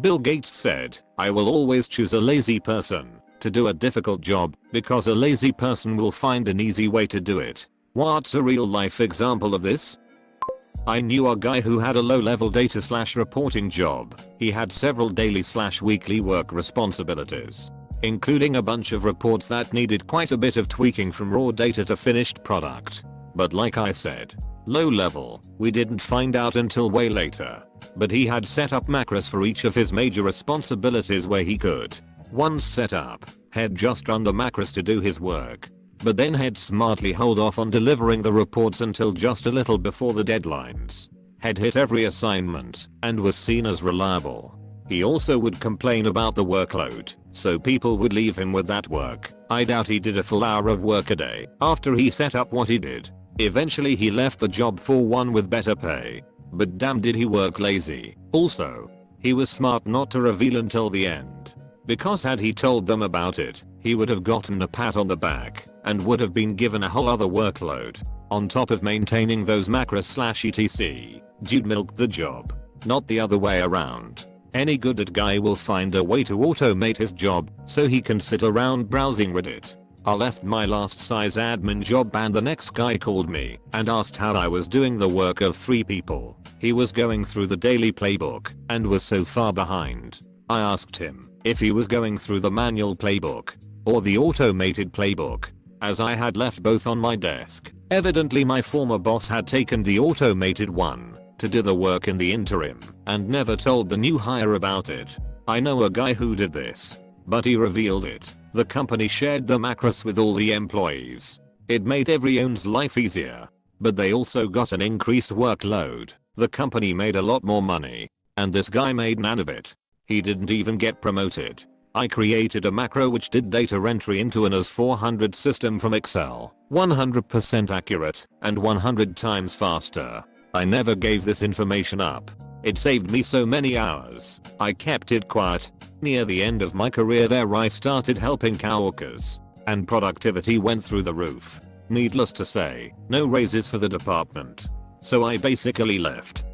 Bill Gates said, "I will always choose a lazy person to do a difficult job because a lazy person will find an easy way to do it." What's a real life example of this? I knew a guy who had a low-level data/reporting job. He had several daily/weekly work responsibilities, including a bunch of reports that needed quite a bit of tweaking from raw data to finished product. But like I said, low level, we didn't find out until way later. But he had set up macros for each of his major responsibilities where he could, once set up, he'd just run the macros to do his work. But then he'd smartly hold off on delivering the reports until just a little before the deadlines. He'd hit every assignment and was seen as reliable. He also would complain about the workload, so people would leave him with that work. I doubt he did a full hour of work a day after he set up what he did. Eventually he left the job for one with better pay. But damn did he work lazy. Also, he was smart not to reveal until the end. Because had he told them about it, he would have gotten a pat on the back and would have been given a whole other workload. On top of maintaining those macros/etc. Dude milked the job, not the other way around. Any good at guy will find a way to automate his job so he can sit around browsing Reddit. I left my last size admin job and the next guy called me and asked how I was doing the work of 3 people. He was going through the daily playbook and was so far behind. I asked him if he was going through the manual playbook or the automated playbook, as I had left both on my desk. Evidently my former boss had taken the automated one to do the work in the interim and never told the new hire about it. I know a guy who did this, but he revealed it. The company shared the macros with all the employees. It made everyone's life easier, but they also got an increased workload. The company made a lot more money, and this guy made none of it. He didn't even get promoted. I created a macro which did data entry into an AS400 system from Excel, 100% accurate and 100 times faster. I never gave this information up. It saved me so many hours. I kept it quiet. Near the end of my career there I started helping coworkers, and productivity went through the roof. Needless to say, no raises for the department. So I basically left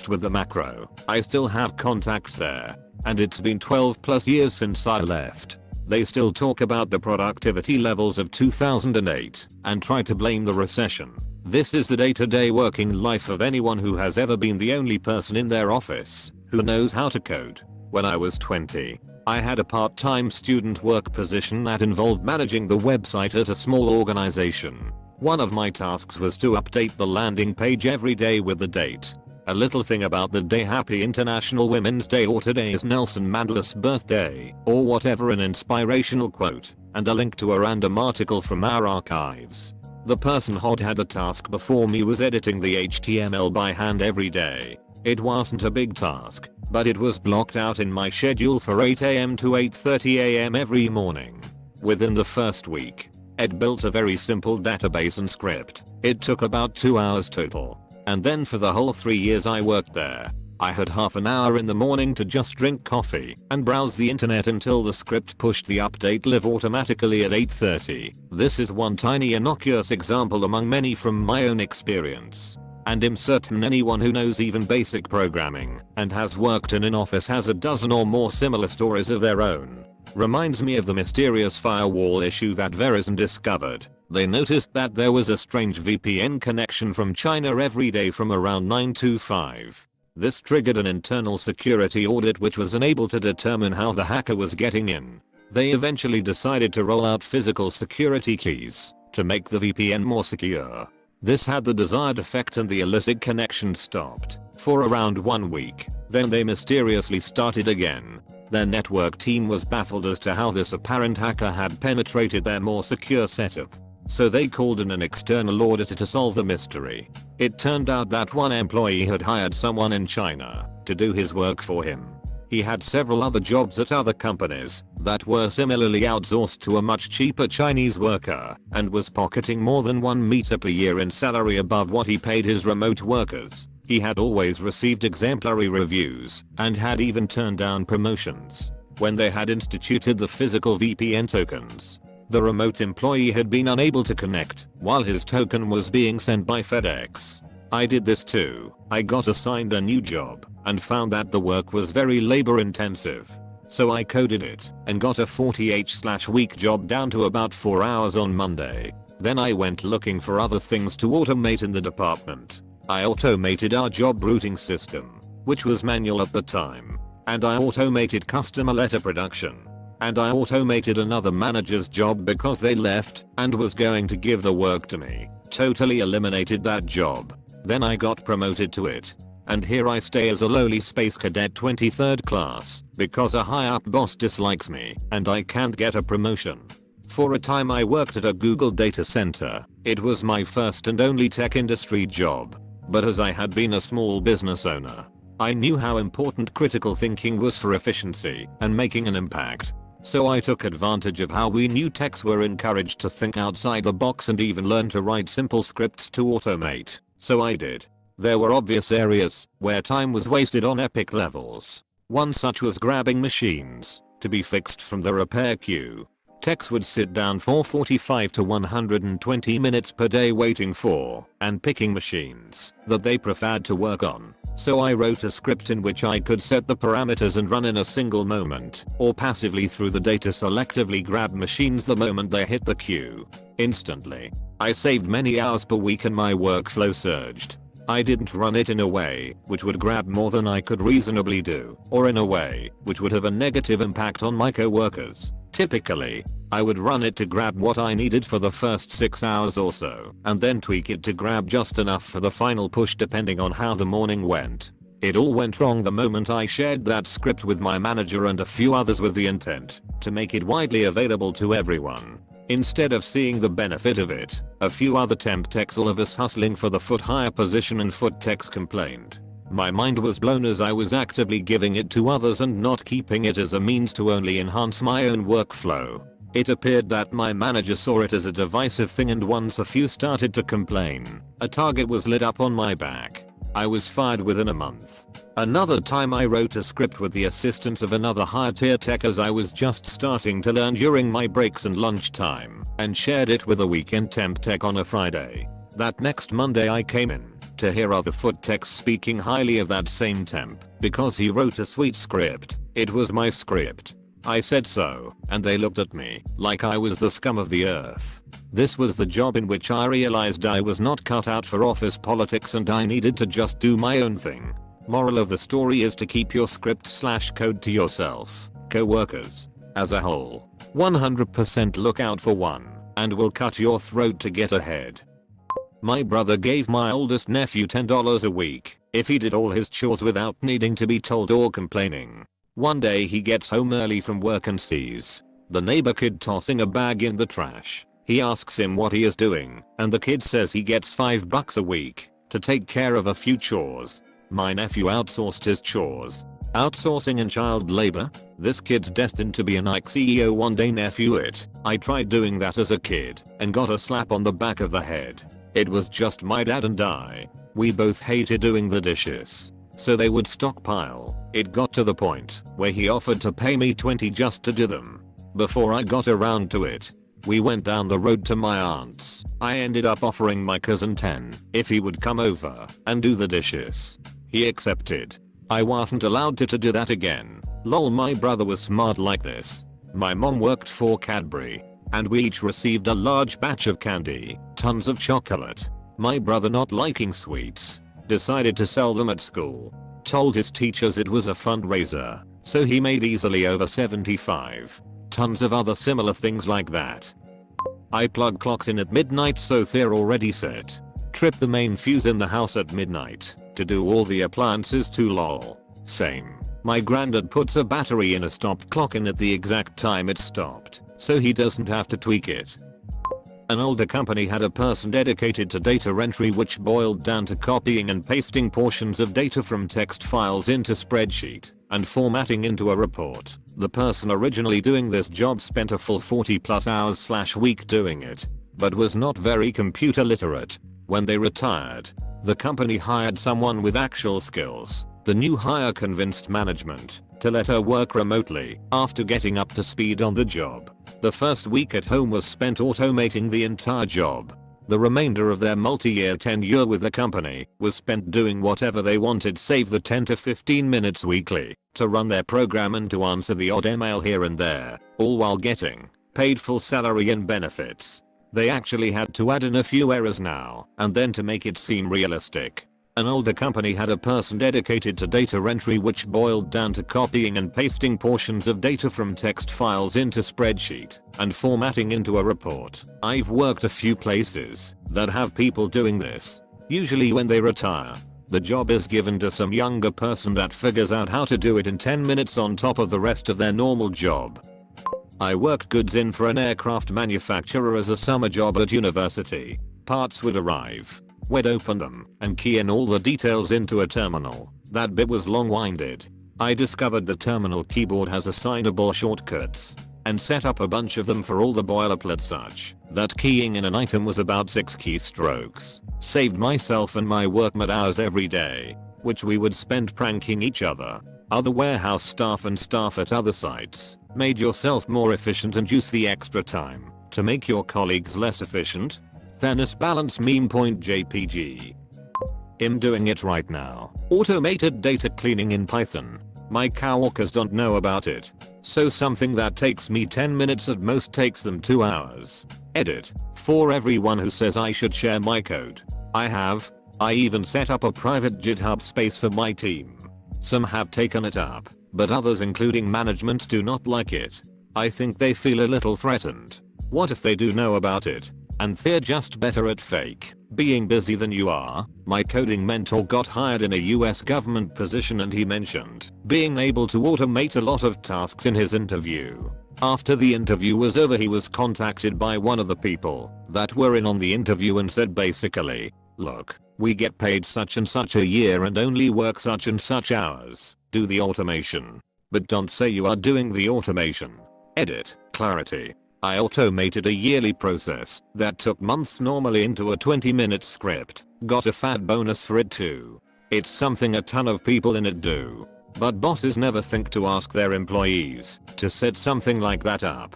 with the macro. I still have contacts there, and it's been 12+ years since I left. They still talk about the productivity levels of 2008 and try to blame the recession. This is the day-to-day working life of anyone who has ever been the only person in their office who knows how to code. When I was 20, I had a part-time student work position that involved managing the website at a small organization. One of my tasks was to update the landing page every day with the date, a little thing about the day, Happy International Women's Day, or today is Nelson Mandela's birthday, or whatever, an inspirational quote, and a link to a random article from our archives. The person who had the task before me was editing the HTML by hand every day. It wasn't a big task, but it was blocked out in my schedule for 8 AM to 8:30 AM every morning. Within the first week, Ed built a very simple database and script. It took about 2 hours total. And then for the whole 3 years I worked there, I had half an hour in the morning to just drink coffee and browse the internet until the script pushed the update live automatically at 8:30. This is one tiny innocuous example among many from my own experience. And I'm certain anyone who knows even basic programming and has worked in an office has a dozen or more similar stories of their own. Reminds me of the mysterious firewall issue that Verizon discovered. They noticed that there was a strange VPN connection from China every day from around 9 to 5. This triggered an internal security audit which was unable to determine how the hacker was getting in. They eventually decided to roll out physical security keys to make the VPN more secure. This had the desired effect and the illicit connection stopped for around 1 week. Then they mysteriously started again. Their network team was baffled as to how this apparent hacker had penetrated their more secure setup. So they called in an external auditor to solve the mystery. It turned out that one employee had hired someone in China to do his work for him. He had several other jobs at other companies that were similarly outsourced to a much cheaper Chinese worker and was pocketing more than 1 meter per year in salary above what he paid his remote workers. He had always received exemplary reviews and had even turned down promotions when they had instituted the physical VPN tokens. The remote employee had been unable to connect while his token was being sent by FedEx. I did this too. I got assigned a new job and found that the work was very labor intensive. So I coded it and got a 40-week job down to about 4 hours on Monday. Then I went looking for other things to automate in the department. I automated our job routing system, which was manual at the time. And I automated customer letter production. And I automated another manager's job because they left and was going to give the work to me. Totally eliminated that job. Then I got promoted to it. And here I stay as a lowly space cadet 23rd class because a high up boss dislikes me and I can't get a promotion. For a time I worked at a Google data center. It was my first and only tech industry job. But as I had been a small business owner, I knew how important critical thinking was for efficiency and making an impact. So I took advantage of how we new techs were encouraged to think outside the box and even learn to write simple scripts to automate. So I did. There were obvious areas where time was wasted on epic levels. One such was grabbing machines to be fixed from the repair queue. Techs would sit down for 45 to 120 minutes per day waiting for and picking machines that they preferred to work on. So I wrote a script in which I could set the parameters and run in a single moment or passively through the data selectively grab machines the moment they hit the queue. Instantly. I saved many hours per week and my workflow surged. I didn't run it in a way which would grab more than I could reasonably do or in a way which would have a negative impact on my coworkers. Typically, I would run it to grab what I needed for the first 6 hours or so and then tweak it to grab just enough for the final push depending on how the morning went. It all went wrong the moment I shared that script with my manager and a few others with the intent to make it widely available to everyone. Instead of seeing the benefit of it, a few other temp techs, all of us hustling for the foot higher position and foot techs, complained. My mind was blown as I was actively giving it to others and not keeping it as a means to only enhance my own workflow. It appeared that my manager saw it as a divisive thing, and once a few started to complain, a target was lit up on my back. I was fired within a month. Another time I wrote a script with the assistance of another higher tier tech as I was just starting to learn during my breaks and lunchtime, and shared it with a weekend temp tech on a Friday. That next Monday I came in to hear other foot techs speaking highly of that same temp because he wrote a sweet script. It was my script. I said so, and they looked at me like I was the scum of the earth. This was the job in which I realized I was not cut out for office politics and I needed to just do my own thing. Moral of the story is to keep your script/code to yourself. Co-workers, as a whole, 100% look out for one and will cut your throat to get ahead. My brother gave my oldest nephew $10 a week if he did all his chores without needing to be told or complaining. One day he gets home early from work and sees the neighbor kid tossing a bag in the trash. He asks him what he is doing, and the kid says he gets $5 a week to take care of a few chores. My nephew outsourced his chores. Outsourcing and child labor? This kid's destined to be a Nike CEO one day, nephew. I tried doing that as a kid and got a slap on the back of the head. It was just my dad and I. We both hated doing the dishes, so they would stockpile. It got to the point where he offered to pay me $20 just to do them. Before I got around to it, we went down the road to my aunt's. I ended up offering my cousin $10 if he would come over and do the dishes. He accepted. I wasn't allowed to do that again. Lol, my brother was smart like this. My mom worked for Cadbury, and we each received a large batch of candy, tons of chocolate. My brother, not liking sweets, decided to sell them at school. Told his teachers it was a fundraiser, so he made easily over 75. Tons of other similar things like that. I plug clocks in at midnight so they're already set. Trip the main fuse in the house at midnight to do all the appliances too, lol. Same. My granddad puts a battery in a stopped clock in at the exact time it stopped, so he doesn't have to tweak it. An older company had a person dedicated to data entry, which boiled down to copying and pasting portions of data from text files into spreadsheet and formatting into a report. The person originally doing this job spent a full 40+ hours/week doing it, but was not very computer literate. When they retired, the company hired someone with actual skills. The new hire convinced management to let her work remotely after getting up to speed on the job. The first week at home was spent automating the entire job. The remainder of their multi-year tenure with the company was spent doing whatever they wanted save the 10 to 15 minutes weekly to run their program and to answer the odd email here and there, all while getting paid full salary and benefits. They actually had to add in a few errors now and then to make it seem realistic. An older company had a person dedicated to data entry, which boiled down to copying and pasting portions of data from text files into spreadsheet and formatting into a report. I've worked a few places that have people doing this. Usually when they retire, the job is given to some younger person that figures out how to do it in 10 minutes on top of the rest of their normal job. I worked goods in for an aircraft manufacturer as a summer job at university. Parts would arrive. We'd open them and key in all the details into a terminal. That bit was long-winded. I discovered the terminal keyboard has assignable shortcuts and set up a bunch of them for all the boilerplate such that keying in an item was about 6 keystrokes. Saved myself and my workmate hours every day, which we would spend pranking each other, other warehouse staff and staff at other sites. Made yourself more efficient and use the extra time to make your colleagues less efficient. Fairness balance meme point JPG. I'm doing it right now. Automated data cleaning in Python. My coworkers don't know about it. So something that takes me 10 minutes at most takes them 2 hours. Edit. For everyone who says I should share my code. I even set up a private GitHub space for my team. Some have taken it up, but others including management do not like it. I think they feel a little threatened. What if they do know about it? And they're just better at fake being busy than you are. My coding mentor got hired in a US government position and he mentioned being able to automate a lot of tasks in his interview. After the interview was over, he was contacted by one of the people that were in on the interview and said basically, look, we get paid such and such a year and only work such and such hours. Do the automation. But don't say you are doing the automation. Edit. Clarity. I automated a yearly process that took months normally into a 20-minute script. Got a fat bonus for it too. It's something a ton of people in it do. But bosses never think to ask their employees to set something like that up.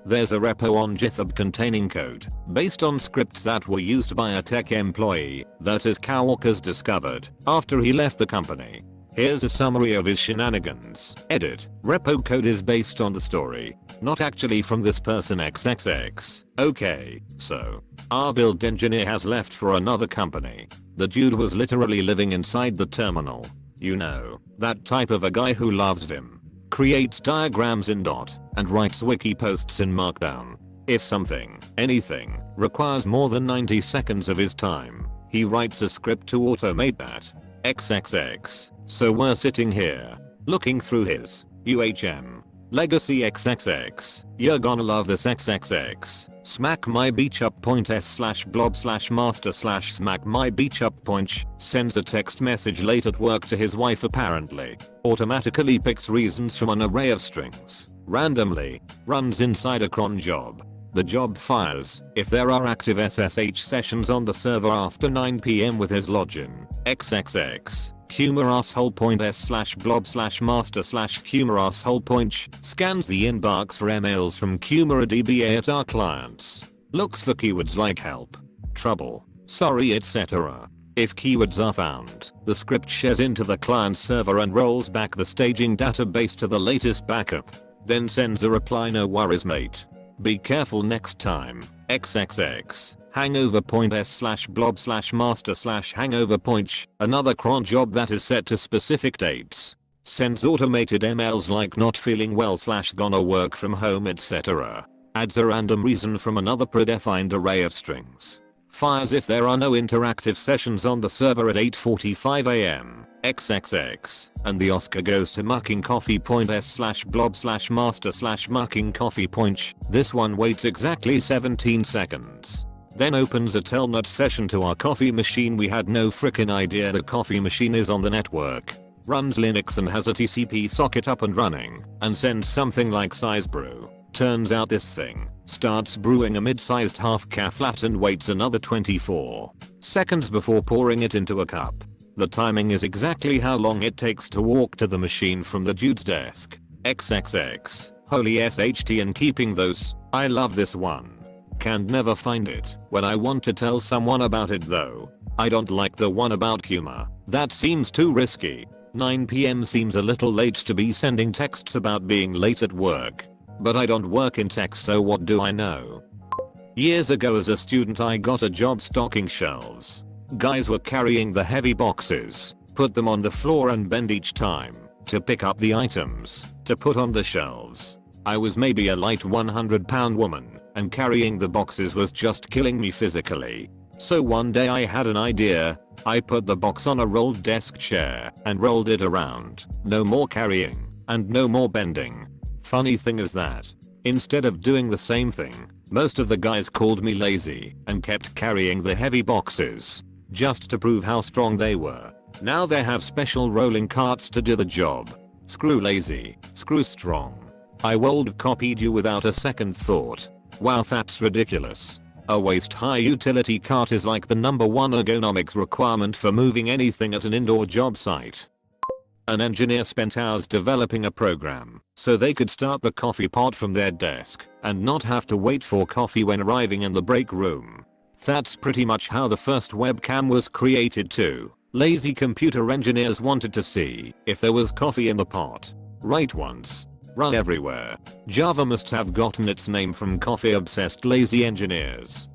There's a repo on GitHub containing code based on scripts that were used by a tech employee that his coworkers discovered after he left the company. Here's a summary of his shenanigans. Edit. Repo code is based on the story, not actually from this person XXX. Okay, so our build engineer has left for another company. The dude was literally living inside the terminal. You know, that type of a guy who loves Vim, creates diagrams in Dot, and writes wiki posts in Markdown. If something, anything, requires more than 90 seconds of his time, he writes a script to automate that. XXX. So we're sitting here, looking through his UHM legacy XXX. You're gonna love this XXX. Smack my beach up point s/blob/master/ smack my beach up point sends a text message late at work to his wife apparently. Automatically picks reasons from an array of strings. Randomly. Runs inside a cron job. The job fires if there are active SSH sessions on the server after 9 PM with his login. XXX. Humor asshole point s/blob/master/ humor asshole point scans the inbox for emails from Humor DBA at our clients. Looks for keywords like help, trouble, sorry, etc. If keywords are found, the script shares into the client server and rolls back the staging database to the latest backup. Then sends a reply, no worries mate. Be careful next time. XXX. Hangover point s/blob/master/ hangover point, another cron job that is set to specific dates. Sends automated emails like not feeling well / gonna work from home etc. Adds a random reason from another predefined array of strings. Fires if there are no interactive sessions on the server at 8:45 AM. XXX. And the Oscar goes to mucking coffee point s/blob/master/ mucking coffee point. This one waits exactly 17 seconds. Then opens a telnet session to our coffee machine. We had no frickin' idea the coffee machine is on the network. Runs Linux and has a TCP socket up and running, and sends something like size brew. Turns out this thing starts brewing a mid-sized half-calf latte and waits another 24 seconds before pouring it into a cup. The timing is exactly how long it takes to walk to the machine from the dude's desk. XXX. Holy SHT and keeping those. I love this one. Can never find it when I want to tell someone about it though. I don't like the one about humor. That seems too risky. 9 PM seems a little late to be sending texts about being late at work. But I don't work in tech, so what do I know? Years ago as a student I got a job stocking shelves. Guys were carrying the heavy boxes, put them on the floor and bend each time to pick up the items to put on the shelves. I was maybe a light 100-pound woman, and carrying the boxes was just killing me physically. So one day I had an idea. I put the box on a rolled desk chair and rolled it around. No more carrying and no more bending. Funny thing is that instead of doing the same thing, most of the guys called me lazy and kept carrying the heavy boxes just to prove how strong they were. Now they have special rolling carts to do the job. Screw lazy, screw strong. I would have copied you without a second thought. Wow, that's ridiculous. A waist-high utility cart is like the #1 ergonomics requirement for moving anything at an indoor job site. An engineer spent hours developing a program so they could start the coffee pot from their desk and not have to wait for coffee when arriving in the break room. That's pretty much how the first webcam was created too. Lazy computer engineers wanted to see if there was coffee in the pot. Write once, run everywhere. Java must have gotten its name from coffee-obsessed lazy engineers.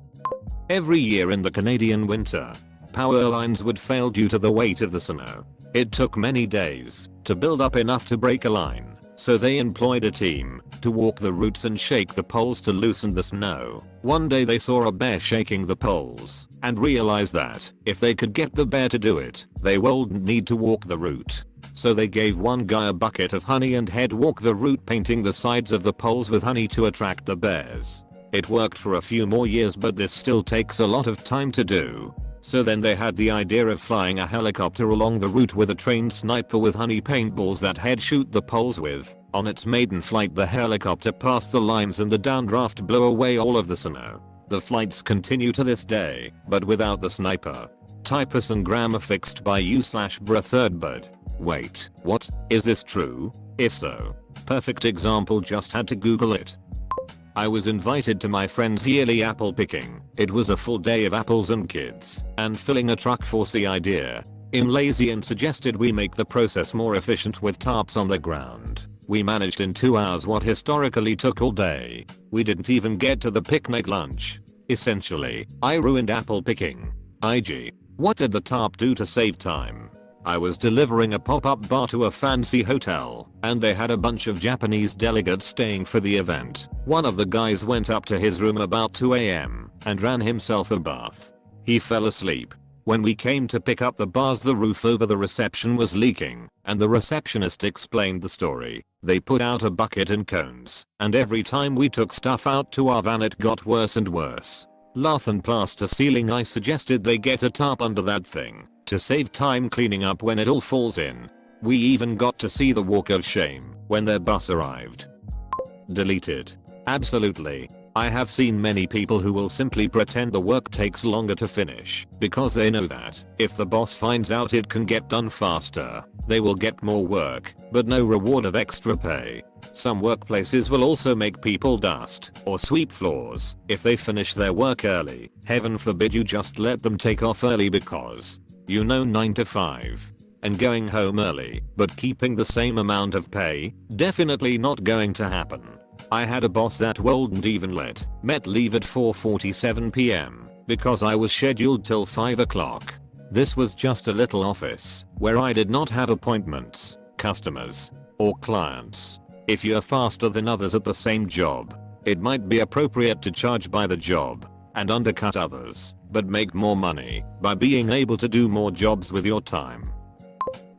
Every year in the Canadian winter, power lines would fail due to the weight of the snow. It took many days to build up enough to break a line, so they employed a team to walk the routes and shake the poles to loosen the snow. One day they saw a bear shaking the poles and realized that if they could get the bear to do it, they wouldn't need to walk the route. So they gave one guy a bucket of honey and had walk the route painting the sides of the poles with honey to attract the bears. It worked for a few more years, but this still takes a lot of time to do. So then they had the idea of flying a helicopter along the route with a trained sniper with honey paintballs that he'd shoot the poles with. On its maiden flight the helicopter passed the lines and the downdraft blew away all of the snow. The flights continue to this day, but without the sniper. Typus and grammar fixed by u/br thirdbird. Wait, what? Is this true? If so, perfect example, just had to Google it. I was invited to my friend's yearly apple picking. It was a full day of apples and kids, and filling a truck for the idea. I'm lazy and suggested we make the process more efficient with tarps on the ground. We managed in 2 hours what historically took all day. We didn't even get to the picnic lunch. Essentially, I ruined apple picking. IG. What did the tarp do to save time? I was delivering a pop-up bar to a fancy hotel, and they had a bunch of Japanese delegates staying for the event. One of the guys went up to his room about 2 AM and ran himself a bath. He fell asleep. When we came to pick up the bars, the roof over the reception was leaking, and the receptionist explained the story. They put out a bucket and cones, and every time we took stuff out to our van it got worse and worse. Lath and plaster ceiling. I suggested they get a tarp under that thing to save time cleaning up when it all falls in. We even got to see the walk of shame when their bus arrived. Deleted. Absolutely. I have seen many people who will simply pretend the work takes longer to finish because they know that if the boss finds out it can get done faster, they will get more work, but no reward of extra pay. Some workplaces will also make people dust or sweep floors if they finish their work early. Heaven forbid you just let them take off early because, 9 to 5. And going home early, but keeping the same amount of pay, definitely not going to happen. I had a boss that wouldn't even let me leave at 4:47 PM because I was scheduled till 5 o'clock. This was just a little office where I did not have appointments, customers, or clients. If you're faster than others at the same job, it might be appropriate to charge by the job and undercut others, but make more money by being able to do more jobs with your time.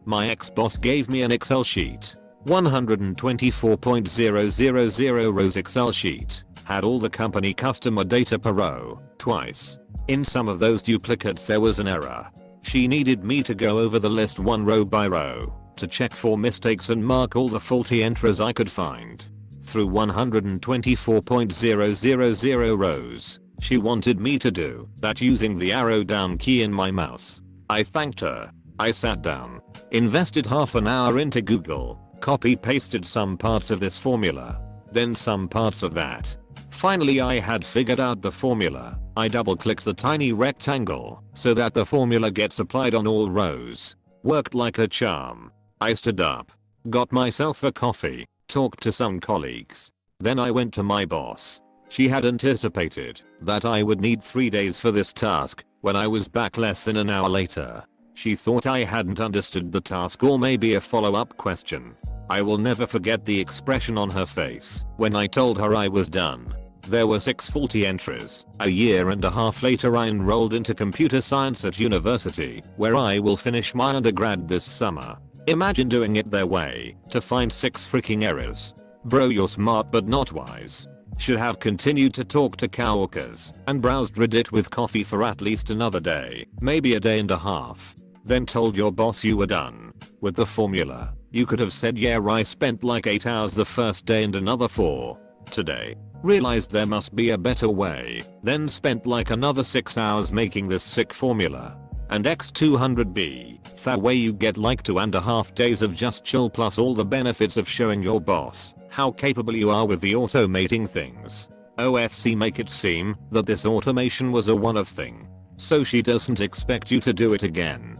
My ex-boss gave me an Excel sheet. 124.000 rows Excel sheet. Had all the company customer data per row, twice. In some of those duplicates there was an error. She needed me to go over the list one row by row to check for mistakes and mark all the faulty entries I could find. Through 124.000 rows, she wanted me to do that using the arrow down key in my mouse. I thanked her. I sat down, invested half an hour into Google, copy pasted some parts of this formula, then some parts of that. Finally I had figured out the formula. I double clicked the tiny rectangle so that the formula gets applied on all rows. Worked like a charm. I stood up, got myself a coffee, talked to some colleagues. Then I went to my boss. She had anticipated that I would need 3 days for this task. When I was back less than an hour later, she thought I hadn't understood the task or maybe a follow-up question. I will never forget the expression on her face when I told her I was done. There were 640 entries. A year and a half later I enrolled into computer science at university, where I will finish my undergrad this summer. Imagine doing it their way, to find 6 freaking errors. Bro, you're smart but not wise. Should have continued to talk to coworkers and browsed Reddit with coffee for at least another day, maybe a day and a half. Then told your boss you were done with the formula. You could have said, yeah, I spent like 8 hours the first day and another 4 today. Realized there must be a better way. Then spent like another 6 hours making this sick formula. And X200B, that way you get like 2.5 days of just chill plus all the benefits of showing your boss how capable you are with the automating things. OFC make it seem that this automation was a one-off thing, so she doesn't expect you to do it again.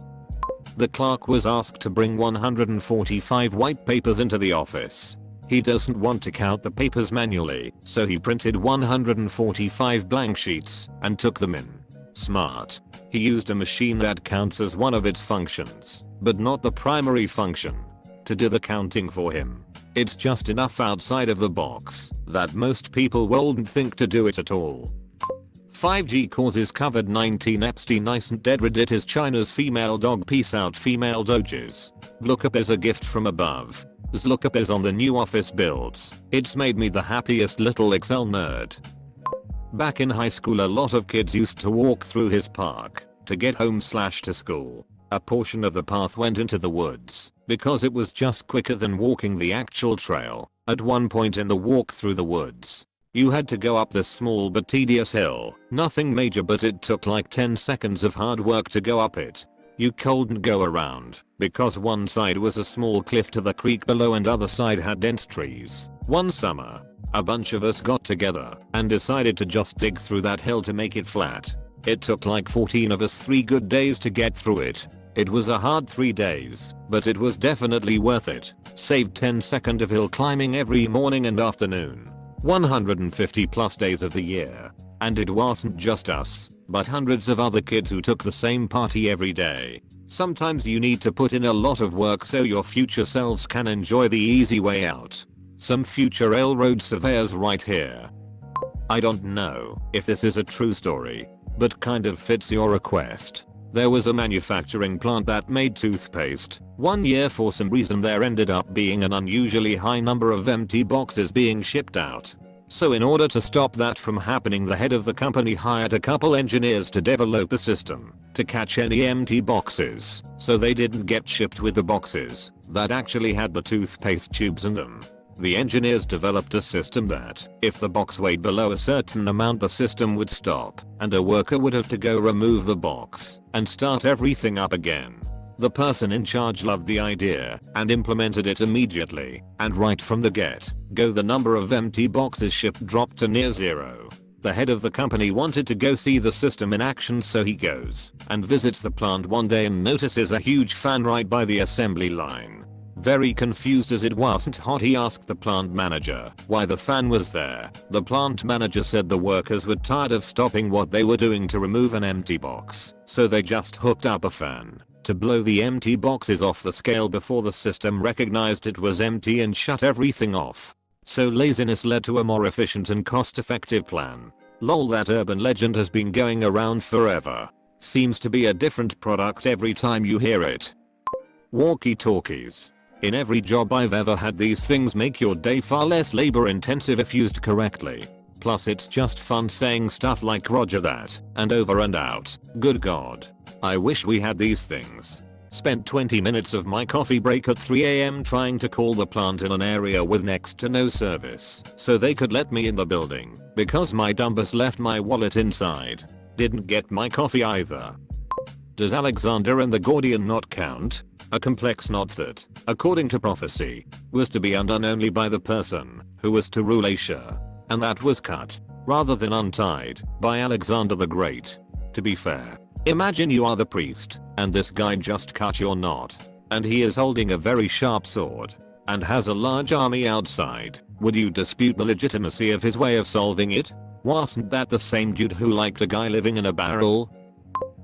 The clerk was asked to bring 145 white papers into the office. He doesn't want to count the papers manually, so he printed 145 blank sheets and took them in. Smart. He used a machine that counts as one of its functions, but not the primary function, to do the counting for him. It's just enough outside of the box that most people won't think to do it at all. 5G causes COVID-19. Epstein isn't dead. Reddit is China's female dog. Peace out female doges. Lookup is a gift from above. Lookup is on the new office builds. It's made me the happiest little Excel nerd. Back in high school a lot of kids used to walk through his park to get home/to school. A portion of the path went into the woods because it was just quicker than walking the actual trail. At one point in the walk through the woods, you had to go up this small but tedious hill. Nothing major, but it took like 10 seconds of hard work to go up it. You couldn't go around because one side was a small cliff to the creek below and other side had dense trees. One summer, a bunch of us got together and decided to just dig through that hill to make it flat. It took like 14 of us 3 good days to get through it. It was a hard 3 days, but it was definitely worth it. Saved 10 seconds of hill climbing every morning and afternoon. 150 plus days of the year. And it wasn't just us, but hundreds of other kids who took the same party every day. Sometimes you need to put in a lot of work so your future selves can enjoy the easy way out. Some future railroad surveyors right here. I don't know if this is a true story, but kind of fits your request. There was a manufacturing plant that made toothpaste. One year for some reason there ended up being an unusually high number of empty boxes being shipped out. So in order to stop that from happening, the head of the company hired a couple engineers to develop a system to catch any empty boxes so they didn't get shipped with the boxes that actually had the toothpaste tubes in them. The engineers developed a system that, if the box weighed below a certain amount, the system would stop and a worker would have to go remove the box and start everything up again. The person in charge loved the idea and implemented it immediately, and right from the get-go the number of empty boxes shipped dropped to near zero. The head of the company wanted to go see the system in action, so he goes and visits the plant one day and notices a huge fan right by the assembly line. Very confused as it wasn't hot, he asked the plant manager why the fan was there. The plant manager said the workers were tired of stopping what they were doing to remove an empty box, so they just hooked up a fan to blow the empty boxes off the scale before the system recognized it was empty and shut everything off. So laziness led to a more efficient and cost-effective plan. Lol, that urban legend has been going around forever. Seems to be a different product every time you hear it. Walkie-talkies. In every job I've ever had, these things make your day far less labor intensive if used correctly. Plus it's just fun saying stuff like roger that and over and out. Good god. I wish we had these things. Spent 20 minutes of my coffee break at 3 AM trying to call the plant in an area with next to no service so they could let me in the building because my dumbass left my wallet inside. Didn't get my coffee either. Does Alexander and the Gordian knot count? A complex knot that, according to prophecy, was to be undone only by the person who was to rule Asia. And that was cut. rather than untied, by Alexander the Great. To be fair, imagine you are the priest, and this guy just cut your knot. And he is holding a very sharp sword, and has a large army outside. Would you dispute the legitimacy of his way of solving it? Wasn't that the same dude who liked a guy living in a barrel?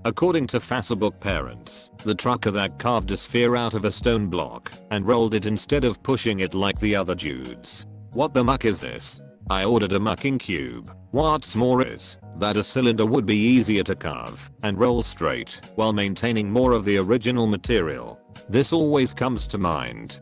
According to Facebook parents, the trucker that carved a sphere out of a stone block and rolled it instead of pushing it like the other dudes. What the muck is this? I ordered a mucking cube. What's more is that a cylinder would be easier to carve and roll straight while maintaining more of the original material. This always comes to mind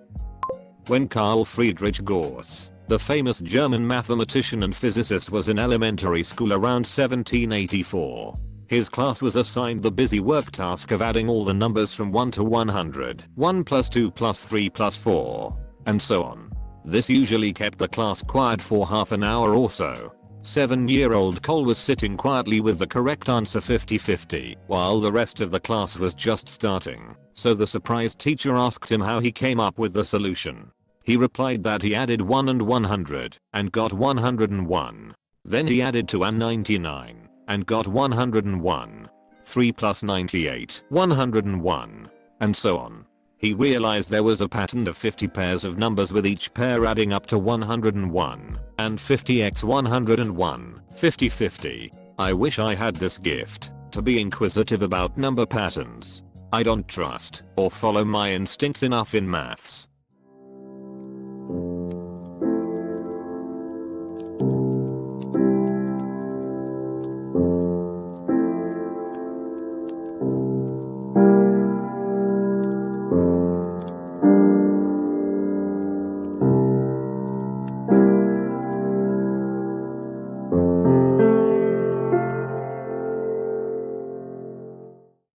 when Carl Friedrich Gauss, the famous German mathematician and physicist, was in elementary school around 1784. His class was assigned the busy work task of adding all the numbers from 1 to 100, 1 plus 2 plus 3 plus 4, and so on. This usually kept the class quiet for half an hour or so. 7-year-old Cole was sitting quietly with the correct answer 50-50, while the rest of the class was just starting, so the surprised teacher asked him how he came up with the solution. He replied that he added 1 and 100, and got 101. Then he added 2 and 99, and got 101. 3 plus 98, 101. And so on. He realized there was a pattern of 50 pairs of numbers with each pair adding up to 101, and 50x 101, 50-50. I wish I had this gift, to be inquisitive about number patterns. I don't trust or follow my instincts enough in maths.